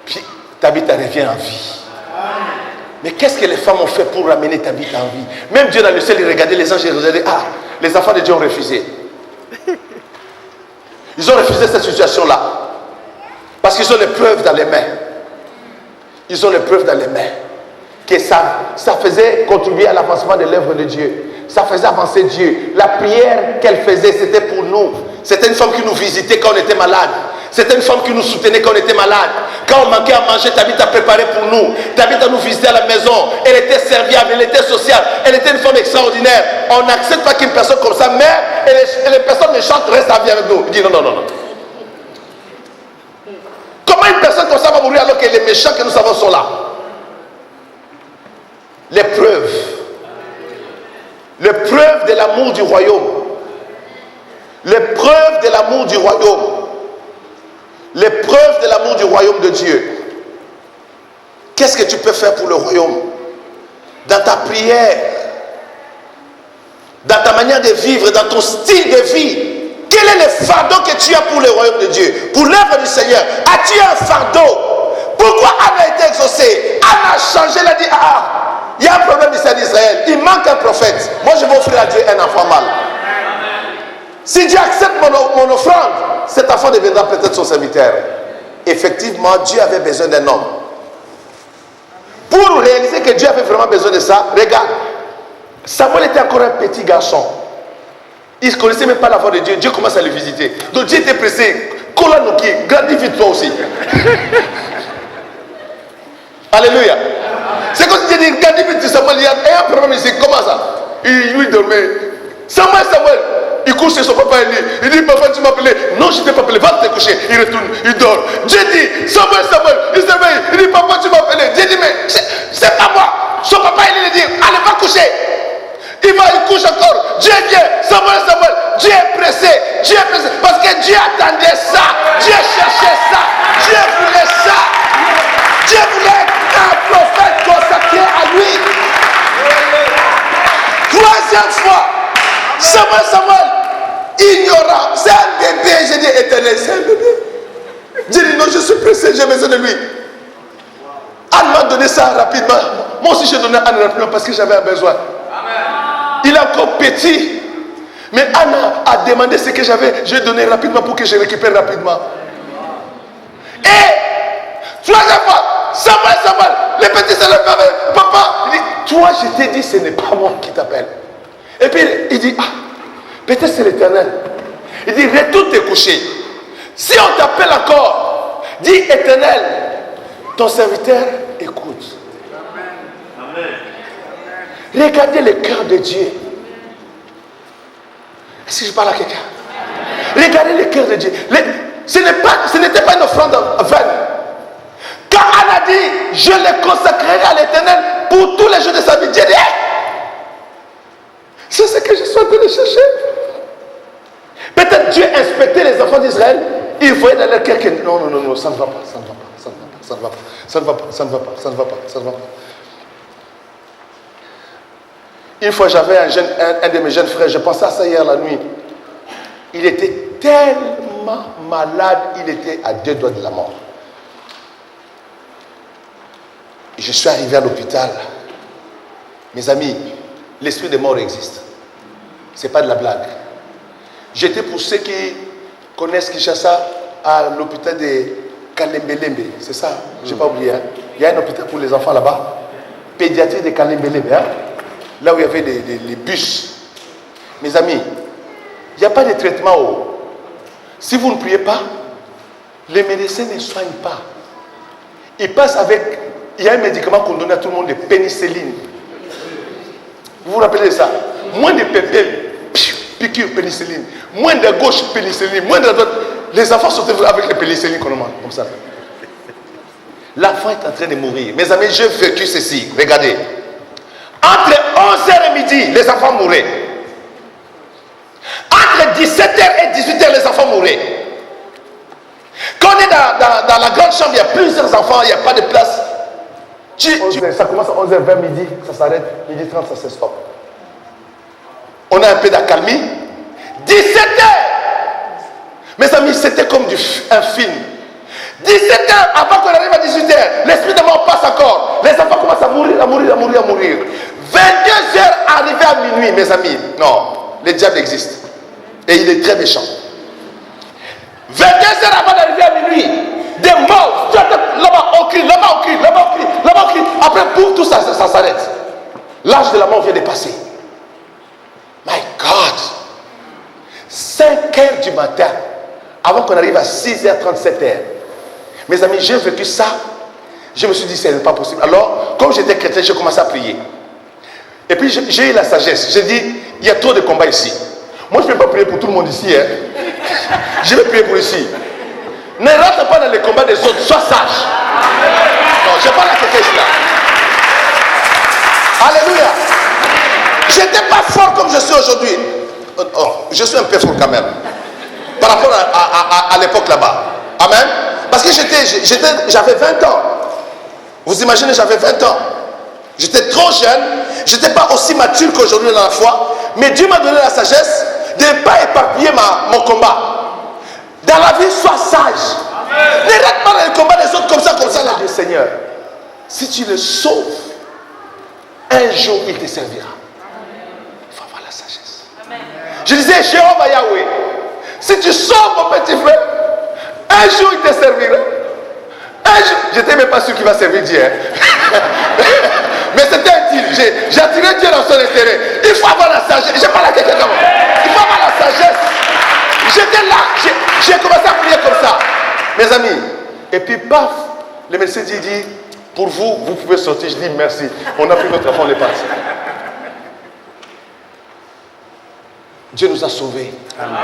B: Puis Tabitha revient en vie. Mais qu'est-ce que les femmes ont fait pour ramener Tabitha en vie? Même Dieu dans le ciel, il regardait les anges et il regardait, ah, les enfants de Dieu ont refusé. Ils ont refusé cette situation-là. Parce qu'ils ont les preuves dans les mains. Ils ont les preuves dans les mains. Que ça faisait contribuer à l'avancement de l'œuvre de Dieu. Ça faisait avancer Dieu. La prière qu'elle faisait, c'était pour nous. C'était une femme qui nous visitait quand on était malade. C'était une femme qui nous soutenait quand on était malade. Quand on manquait à manger, Tabitha t'a préparé pour nous. Tabitha nous visiter à la maison. Elle était serviable, elle était sociale, elle était une femme extraordinaire. On n'accepte pas qu'une personne comme ça meurt et les personnes méchantes restent à vie avec nous. Il dit non, non, non, non. Comment une personne comme ça va mourir alors que les méchants que nous savons sont là? Les preuves de l'amour du royaume, les preuves de l'amour du royaume, les preuves de l'amour du royaume de Dieu. Qu'est-ce que tu peux faire pour le royaume? Dans ta prière, dans ta manière de vivre, dans ton style de vie. Quel est le fardeau que tu as pour le royaume de Dieu, pour l'œuvre du Seigneur? As-tu un fardeau? Pourquoi Anne a été exaucée? Anne a changé, elle a dit, il y a un problème ici en Israël, il manque un prophète. Moi je vais offrir à Dieu un enfant mâle. Si Dieu accepte mon offrande, cet enfant deviendra peut-être son serviteur. Effectivement, Dieu avait besoin d'un homme. Pour réaliser que Dieu avait vraiment besoin de ça, regarde, Samuel était encore un petit garçon. Il ne connaissait même pas la voix de Dieu. Dieu commence à le visiter. Donc Dieu était pressé. Kolanoki, grandis vite toi aussi. Alléluia. C'est comme si Dieu dit, grandis vite Samuel, il y a un problème ici. Comment ça? Il dormait. Samuel, il couche chez son papa Élie. Il dit, papa, tu m'as appelé. Non, je ne t'ai pas appelé. Va te coucher. Il retourne, il dort. Dieu dit, Samuel, il se réveille. Il dit, papa, tu m'as appelé. Dieu dit, mais c'est pas moi. Son papa Élie lui dit, allez, va coucher. Il va, il couche encore. Dieu vient. Samuel. Dieu est pressé. Parce que Dieu attendait ça. Dieu cherchait ça. Dieu voulait ça. Dieu voulait un prophète consacré à lui. Troisième fois. Samuel, ignorant. C'est un bébé. J'ai dit, éternel, c'est un bébé. Dieu dit, non, je suis pressé. J'ai besoin de lui. Anne m'a donné ça rapidement. Moi aussi, j'ai donné Anne rapidement parce que j'avais un besoin. Il est encore petit. Mais Anna a demandé ce que j'avais. Je l'ai donné rapidement pour que je récupère rapidement. Et troisième fois, Samuel, les petits se lèvent. Papa, il dit, toi je t'ai dit, ce n'est pas moi qui t'appelle. Et puis il dit, peut-être c'est l'Éternel. Il dit, retourne te coucher. Si on t'appelle encore, dis Éternel, ton serviteur écoute. Amen. Regardez le cœur de Dieu. Est-ce que je parle à quelqu'un? Regardez le cœur de Dieu. Ce n'était pas une offrande vaine. Quand Anne a dit, je le consacrerai à l'Éternel pour tous les jours de sa vie, Dieu dit, c'est ce que je suis en train de chercher. Peut-être Dieu inspectait les enfants d'Israël, il voyait dans leur cœur que non, ça ne va pas. Une fois, j'avais un de mes jeunes frères, je pensais à ça hier la nuit. Il était tellement malade, il était à 2 doigts de la mort. Je suis arrivé à l'hôpital. Mes amis, l'esprit de mort existe. Ce n'est pas de la blague. J'étais, pour ceux qui connaissent Kinshasa, à l'hôpital de Kalembelembe. C'est ça, je n'ai pas oublié. Il y a un hôpital pour les enfants là-bas. Pédiatrie de Kalembelembe. Là où il y avait les bus. Mes amis, il n'y a pas de traitement. Si vous ne priez pas, les médecins ne soignent pas. Ils passent avec... Il y a un médicament qu'on donne à tout le monde, de pénicilline. Vous vous rappelez de ça? Moins de pépé, piqûre pénicilline. Moins de gauche pénicilline. Moins de droite. Les enfants sont avec les pénicillines qu'on demande. Comme ça. L'enfant est en train de mourir. Mes amis, j'ai vécu ceci. Regardez. Entre 11h et midi, les enfants mouraient. Entre 17h et 18h, les enfants mouraient. Quand on est dans la grande chambre, il y a plusieurs enfants, il n'y a pas de place. Ça commence à 11h20 midi, ça s'arrête. Midi 30, ça se stoppe. On a un peu d'accalmie. 17h. Mes amis, c'était comme un film. 17h, avant qu'on arrive à 18h, l'esprit de mort passe encore. Les enfants commencent à mourir. 22h, arrivé à minuit, mes amis. Non, le diable existe. Et il est très méchant. 22h avant d'arriver à minuit, des morts. Là-bas, on crie. Après, pour tout ça, ça s'arrête. L'âge de la mort vient de passer. My God. 5h du matin, avant qu'on arrive à 6h37. Mes amis, j'ai vécu ça. Je me suis dit, ce n'est pas possible. Alors, comme j'étais chrétien, j'ai commencé à prier. Et puis, j'ai eu la sagesse. J'ai dit, il y a trop de combats ici. Moi, je ne vais pas prier pour tout le monde ici. Hein. Je vais prier pour ici. Ne rentre pas dans les combats des autres. Sois sage. Non, je parle à quelqu'un ici là. Alléluia. Je n'étais pas fort comme je suis aujourd'hui. Oh, je suis un peu fort quand même. Par rapport à l'époque là-bas. Amen. Parce que j'avais 20 ans. Vous imaginez, j'avais 20 ans. J'étais trop jeune. Je n'étais pas aussi mature qu'aujourd'hui dans la foi. Mais Dieu m'a donné la sagesse de ne pas éparpiller mon combat. Dans la vie, sois sage. Amen. Ne rate pas dans les combats des autres comme ça là. Seigneur, si tu le sauves, un jour il te servira. Il faut avoir la sagesse. Amen. Je disais, Jéhovah Yahweh, si tu sauves mon petit frère, un jour il te servira. Un jour, je n'étais même pas sûr qu'il va servir Dieu. Mais c'était un deal. J'ai attiré Dieu dans son intérêt. Il faut avoir la sagesse. Je parle à quelqu'un comme moi. Il faut avoir la sagesse. J'étais là. J'ai commencé à prier comme ça. Mes amis. Et puis, paf, le médecin dit, pour vous, vous pouvez sortir. Je dis merci. On a pris notre enfant, on est parti. Dieu nous a sauvés. Amen.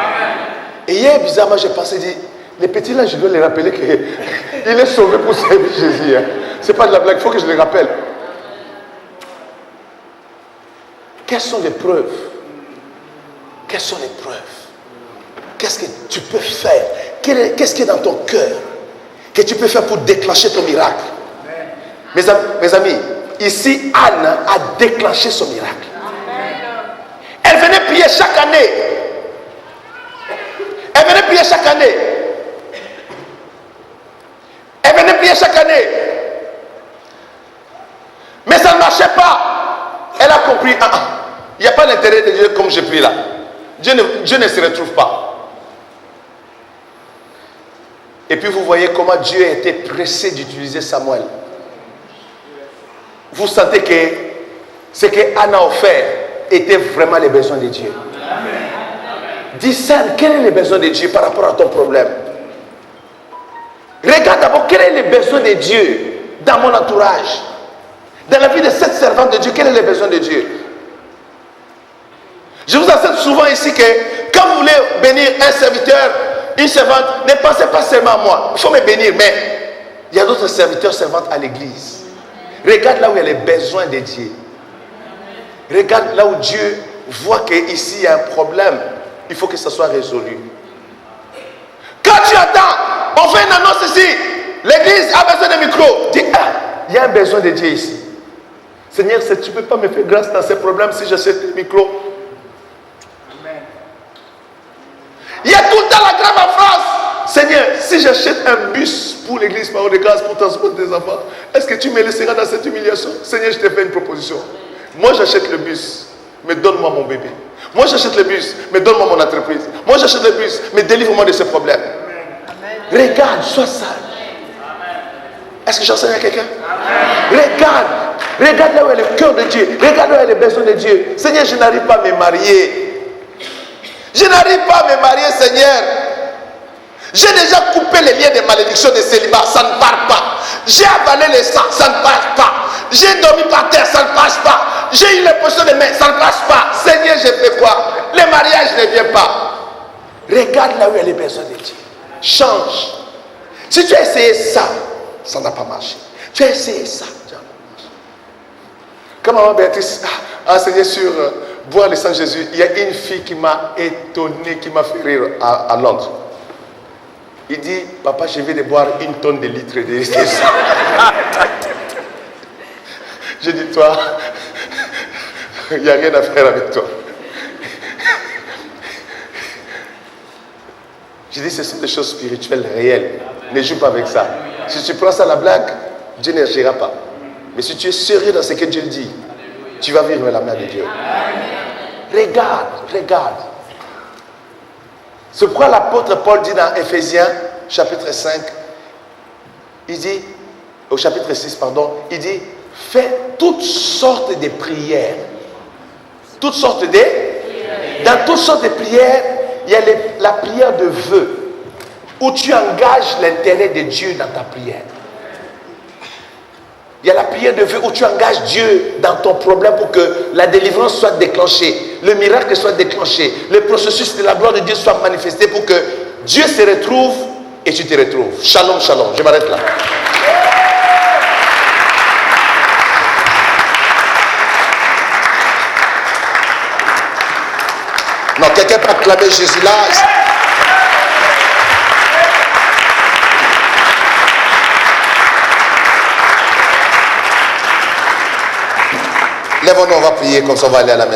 B: Et hier, bizarrement, j'ai pensé, les petits là, je dois les rappeler qu'il est sauvé pour servir Jésus. Hein. Ce n'est pas de la blague, il faut que je les rappelle. Quelles sont les preuves? Quelles sont les preuves? Qu'est-ce que tu peux faire? Qu'est-ce qui est dans ton cœur que tu peux faire pour déclencher ton miracle? Mes amis, ici, Anne a déclenché son miracle. Elle venait prier chaque année. Elle venait prier chaque année. Elle venait prier chaque année. Mais ça ne marchait pas. Elle a compris, il n'y a pas d'intérêt de Dieu comme je prie là. Dieu ne se retrouve pas. Et puis vous voyez comment Dieu a été pressé d'utiliser Samuel. Vous sentez que ce qu'Anne a offert était vraiment les besoins de Dieu. Discerne quel est le besoin de Dieu par rapport à ton problème. Regarde d'abord quel est le besoin de Dieu dans mon entourage. Dans la vie de cette servante de Dieu, quel est le besoin de Dieu? Je vous enseigne souvent ici que quand vous voulez bénir un serviteur, une servante, ne pensez pas seulement à moi. Il faut me bénir, mais il y a d'autres serviteurs, servantes à l'église. Regarde là où il y a les besoins de Dieu. Regarde là où Dieu voit qu'ici il y a un problème. Il faut que ça soit résolu. Quand tu attends, on fait une annonce ici. L'église a besoin de micro. Dis, il y a un besoin de Dieu ici. Seigneur, tu ne peux pas me faire grâce dans ces problèmes si j'achète le micro. Amen. Il y a tout le temps la grève en France. Seigneur, si j'achète un bus pour l'église Parole de Grâce pour transporter des enfants, est-ce que tu me laisseras dans cette humiliation? Seigneur, je te fais une proposition. Moi, j'achète le bus, mais donne-moi mon bébé. Moi, j'achète le bus, mais donne-moi mon entreprise. Moi, j'achète le bus, mais délivre-moi de ce problème. Amen. Regarde, sois sage. Est-ce que j'enseigne à quelqu'un? Regarde là où est le cœur de Dieu. Regarde là où est le besoin de Dieu. Seigneur, je n'arrive pas à me marier. Je n'arrive pas à me marier, Seigneur. J'ai déjà coupé les liens de malédiction de célibat, ça ne part pas. J'ai avalé le sang, ça ne passe pas. J'ai dormi par terre, ça ne passe pas. J'ai eu l'impression de main, ça ne passe pas. Seigneur, je fais quoi? Le mariage ne vient pas. Regarde là où il y a les besoins de Dieu. Change. Si tu as essayé ça, ça n'a pas marché. Tu as essayé ça, ça n'a pas marché. Comme maman Béatrice a enseigné sur boire le sang de Jésus, il y a une fille qui m'a étonné, qui m'a fait rire à Londres. Il dit, papa, je vais de boire 1 tonne de litres de sang. J'ai dit, toi, il n'y a rien à faire avec toi. J'ai dit, ce sont des choses spirituelles réelles. Ne joue pas avec ça. Si tu prends ça à la blague, Dieu n'agira pas. Mais si tu es sérieux dans ce que Dieu dit, tu vas vivre la main de Dieu. Regarde. C'est pourquoi l'apôtre Paul dit dans Éphésiens, chapitre 5, il dit, au chapitre 6, pardon, il dit, faites toutes sortes de prières. Toutes sortes de... Dans toutes sortes de prières, il y a la prière de vœux. où tu engages l'intérêt de Dieu dans ta prière. Il y a la prière de vœux où tu engages Dieu dans ton problème pour que la délivrance soit déclenchée, le miracle soit déclenché, le processus de la gloire de Dieu soit manifesté pour que Dieu se retrouve et tu te retrouves. Shalom, shalom. Je m'arrête là.
C: Non, quelqu'un peut acclamer Jésus là. Lève-nous, on va prier comme ça, on va aller à la maison.